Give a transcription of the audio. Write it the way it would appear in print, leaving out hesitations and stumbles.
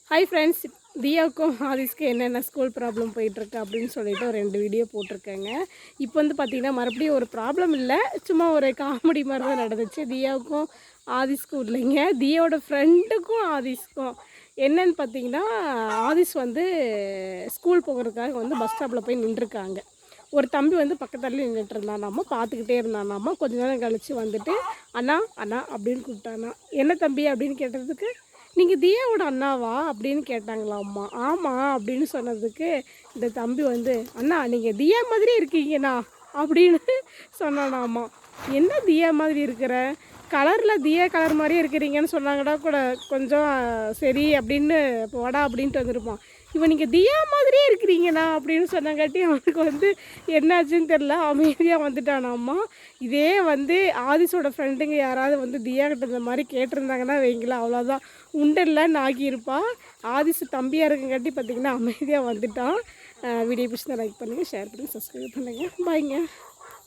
Hi friends, தியாவுக்கும் ஆதிஸ்க்கு என்னென்ன school problem போயிட்டுருக்கு அப்படின்னு சொல்லிட்டு ஒரு 2 வீடியோ போட்டிருக்கேங்க. இப்போ வந்து பார்த்திங்கன்னா மறுபடியும் ஒரு ப்ராப்ளம் இல்லை, சும்மா ஒரு காமெடி மாதிரி தான் நடந்துச்சு. தியாவுக்கும் ஆதிஸ்க்கும் இல்லைங்க, தியாவோட ஃப்ரெண்டுக்கும் ஆதிஸ்க்கும். என்னன்னு பார்த்தீங்கன்னா, ஆதிஸ் வந்து ஸ்கூல் போகிறதுக்காக வந்து பஸ் ஸ்டாப்பில் போய் நின்றுருக்காங்க. ஒரு தம்பி வந்து பக்கத்துல நின்றுட்டு இருந்தானாம்மா, பார்த்துக்கிட்டே இருந்தானாம்மா. கொஞ்ச நேரம் கழித்து வந்துட்டு அண்ணா அண்ணா அப்படின்னு கூப்பிட்டானா. என்ன தம்பி அப்படின்னு கேட்டதுக்கு, நீங்கள் தியாவோட அண்ணாவா அப்படின்னு கேட்டாங்களாம்மா. ஆமாம் அப்படின்னு சொன்னதுக்கு இந்த தம்பி வந்து, அண்ணா நீங்கள் தியா மாதிரி இருக்கீங்கண்ணா அப்படின்னு சொன்னானாம்மா. என்ன தியா மாதிரி இருக்கிற, கலரில் தியா கலர் மாதிரியே இருக்கிறீங்கன்னு சொன்னாங்கடா கூட கொஞ்சம் சரி அப்படின்னு போடா அப்படின்ட்டு வந்திருப்பான். இவன் நீங்கள் தியா மாதிரியே இருக்கிறீங்கண்ணா அப்படின்னு சொன்னாங்காட்டி அவனுக்கு வந்து என்னாச்சுன்னு தெரில, அமைதியாக வந்துட்டானாம்மா. இதே வந்து ஆதிஸோட ஃப்ரெண்டுங்க யாராவது வந்து தியா கிட்ட இந்த மாதிரி கேட்டிருந்தாங்கன்னா வைங்களா, அவ்வளோதான் உண்டல்லன்னு ஆகியிருப்பா. ஆதிஸ் தம்பியாக இருக்குங்காட்டி பார்த்திங்கன்னா அமைதியாக வந்துட்டான். வீடியோ பிடிச்சிருந்தா லைக் பண்ணுங்கள், ஷேர் பண்ணுங்கள், சப்ஸ்கிரைப் பண்ணுங்கள். பாய்ங்க.